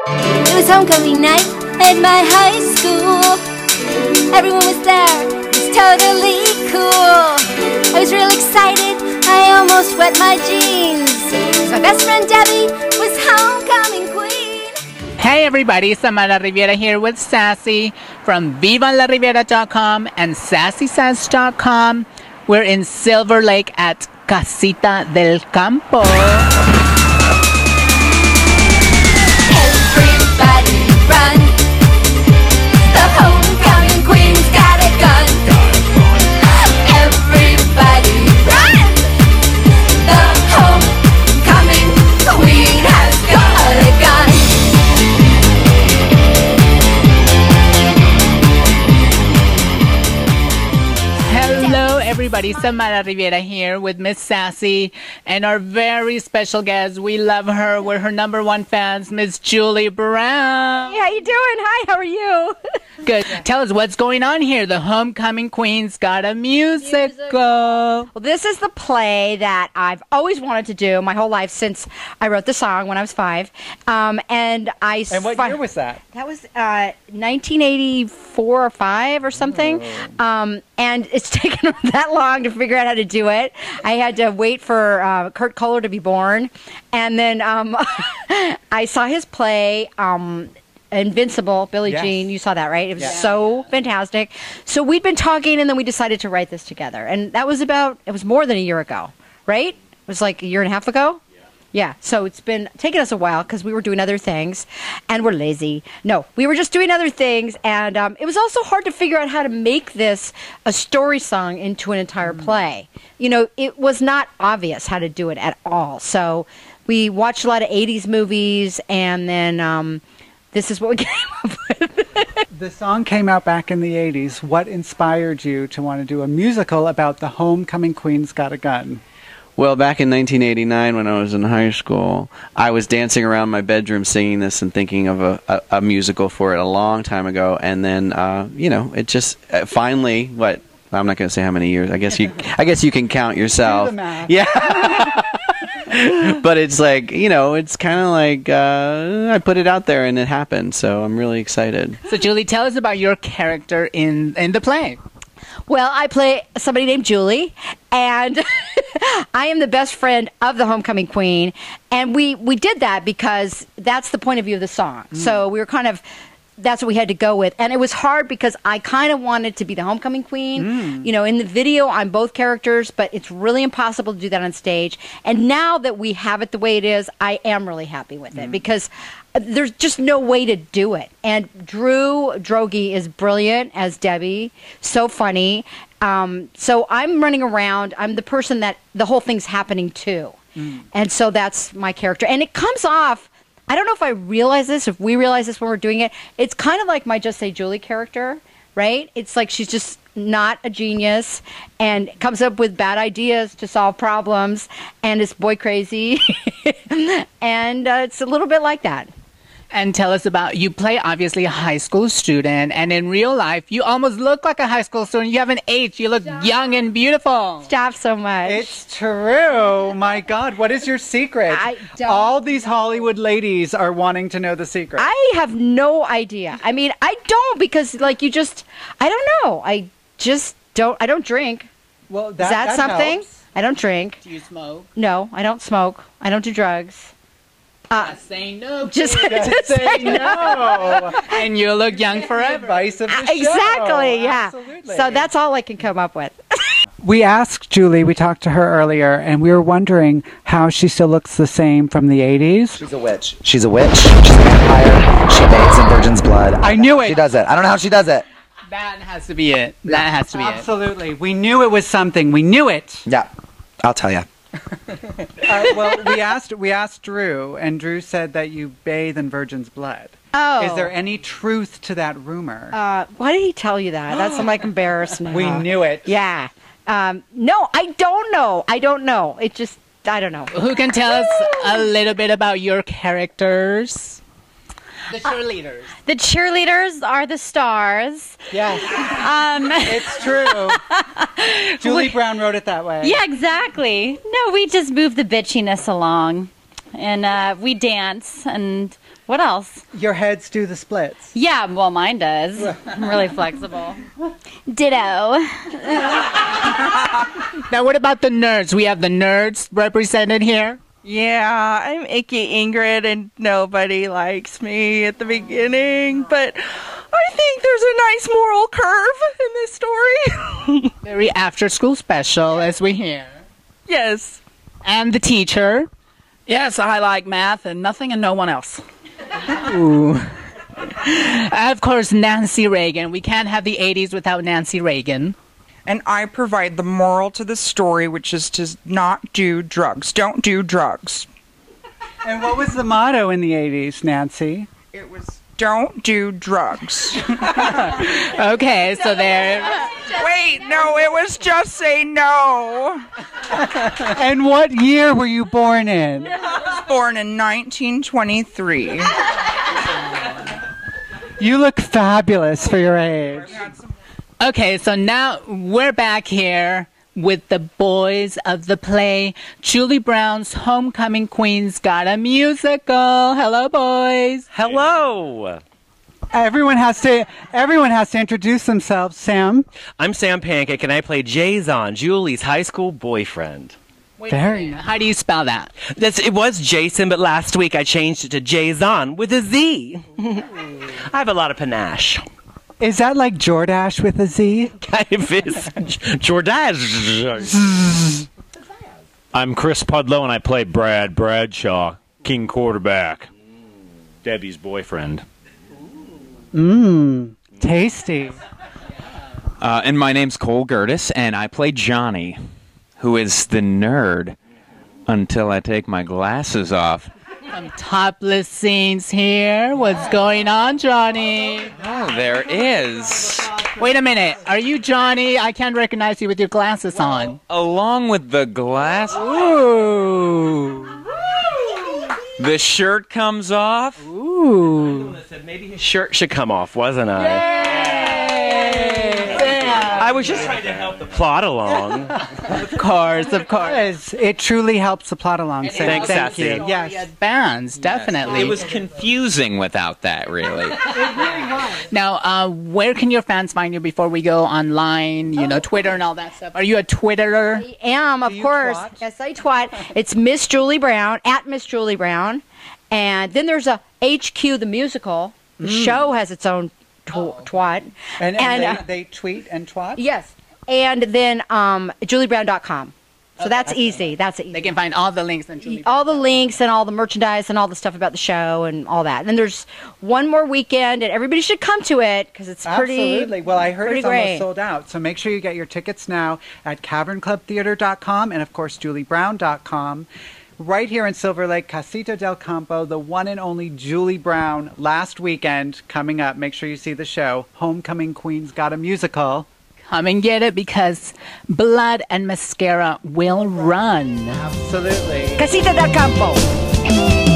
It was homecoming night at my high school. Everyone was there, it was totally cool. I was real excited, I almost wet my jeans. My best friend Debbie was homecoming queen. Hey everybody, Samara Riviera here with Sassy from VivaLaRiviera.com and SassySays.com. We're in Silverlake at Casita del Campo. Everybody run, the homecoming queen's got a gun. Everybody run, the homecoming queen has got a gun. Hello everybody, Samara Riviera here with Miss Sassy and our very special guest. We love her. We're her #1 fans, Miss Julie Brown. Hey, how you doing? Hi, how are you? Good. Tell us what's going on here. The homecoming queen's got a musical. Well, this is the play that I've always wanted to do my whole life since I wrote the song when I was 5. And what year was that? That was 1984 or 5 or something. And it's taken that long to figure out how to do it. I had to wait for Kurt Kohler to be born. And then I saw his play, Invincible, Billie Jean. You saw that, right? It was so fantastic. So we'd been talking, and then we decided to write this together. And that was it was more than a year ago, right? It was like a year and a half ago? Yeah, so it's been taking us a while because we were doing other things, and we're lazy. No, we were just doing other things, and it was also hard to figure out how to make this a story song into an entire play. You know, it was not obvious how to do it at all. So we watched a lot of 80s movies, and then this is what we came up with. The song came out back in the 80s. What inspired you to want to do a musical about the homecoming queen's got a gun? Well, back in 1989 when I was in high school, I was dancing around my bedroom singing this and thinking of a musical for it a long time ago. And then, you know, it just finally, I'm not going to say how many years. I guess you can count yourself. Do the math. Yeah. But it's like, you know, it's kind of like I put it out there and it happened. So I'm really excited. So Julie, tell us about your character in the play. Well, I play somebody named Julie, and I am the best friend of the homecoming queen, and we did that because that's the point of view of the song. So we were that's what we had to go with. And it was hard because I kind of wanted to be the homecoming queen. You know, in the video, I'm both characters, but it's really impossible to do that on stage. And now that we have it the way it is, I am really happy with it because there's just no way to do it. And Drew Droege is brilliant as Debbie, so funny. So I'm running around. I'm the person that the whole thing's happening to. And so that's my character. And it comes off, I don't know if I realize this, if we realize this when we're doing it, it's kind of like my Just Say Julie character, right? It's like she's just not a genius and comes up with bad ideas to solve problems and is boy crazy. And it's a little bit like that. And tell us about, you play obviously a high school student, and in real life, you almost look like a high school student. You haven't aged. You look young and beautiful. Stop so much. It's true. My God, what is your secret? I don't All these Hollywood ladies are wanting to know the secret. I have no idea. I mean, I don't because, like, I don't know. I don't drink. Well, Is that something? helps. I don't drink. Do you smoke? No, I don't smoke. I don't do drugs. Say no. Just Say no. And you look young forever. Advice of the show. Exactly, yeah. Absolutely. So that's all I can come up with. We asked Julie, we talked to her earlier, and we were wondering how she still looks the same from the 80s. She's a witch. She's a witch. She's a vampire. She bathes in virgin's blood. I knew it. She does it. I don't know how she does it. That has to be it. That has to be Absolutely. We knew it was something. We knew it. Yeah, I'll tell you. Well, we asked Drew, and Drew said that you bathe in virgin's blood. Oh. Is there any truth to that rumor? Why did he tell you that? That's like embarrassing. We knew it. Yeah. No, I don't know. I don't know. It just, I don't know. Who can tell us a little bit about your characters? The cheerleaders. The cheerleaders are the stars. Yes. It's true. Julie Brown wrote it that way. Yeah, exactly. No, we just move the bitchiness along. and we dance. And what else? Your heads do the splits. Yeah, well, mine does. I'm really flexible. Ditto. Now, what about the nerds? We have the nerds represented here. Yeah, I'm icky Ingrid, and nobody likes me at the beginning, but I think there's a nice moral curve in this story. Very after-school special, as we hear. Yes. And the teacher. Yes, I like math and nothing and no one else. Ooh. Of course, Nancy Reagan. We can't have the 80s without Nancy Reagan. And I provide the moral to the story, which is to not do drugs. Don't do drugs. And what was the motto in the 80s, Nancy? It was, don't do drugs. Okay, so there... Wait, no, it was just say no. And what year were you born in? I was born in 1923. You look fabulous for your age. Okay, so now we're back here with the boys of the play. Julie Brown's Homecoming Queen's got a musical. Hello, boys. Hello. Everyone has to introduce themselves. Sam. I'm Sam Pancake, and I play Jason, Julie's high school boyfriend. Very nice. How do you spell that? It was Jason, but last week I changed it to Jason with a Z. I have a lot of panache. Is that like Jordache with a Z? Kind of is. Jordache. I'm Chris Pudlow, and I play Brad Bradshaw, King Quarterback, Debbie's boyfriend. Mmm, tasty. And my name's Cole Gertis, and I play Johnny, who is the nerd until I take my glasses off. Some topless scenes here. What's going on, Johnny? Oh, there is. Wait a minute. Are you Johnny? I can't recognize you with your glasses on. Along with the glass. Ooh. The shirt comes off. Ooh. Maybe his shirt should come off, wasn't I? I was just trying to help the plot along. Of course, of course. It truly helps the plot along. Sam. Thanks, Thank Sassy. you. Yes. Bands, definitely. It was confusing without that, really. It really was. Now, where can your fans find you before we go online, Twitter and all that stuff? Are you a Twitterer? I am, of course. Twat? Yes, I twat. It's Miss Julie Brown, at Miss Julie Brown. And then there's a HQ, the musical. The show has its own twat. And they tweet and twat? Yes. And then juliebrown.com. So that's easy. That's easy. They can find all the links on Julie. All the links and all the merchandise and all the stuff about the show and all that. And then there's one more weekend, and everybody should come to it because it's pretty. Absolutely. Well, I heard it's great. almost sold out. So make sure you get your tickets now at cavernclubtheater.com and, of course, juliebrown.com. Right here in Silverlake, Casita del Campo, the one and only Julie Brown, last weekend coming up. Make sure you see the show. Homecoming Queen's got a musical. Come and get it because blood and mascara will run. Absolutely. Casita del Campo.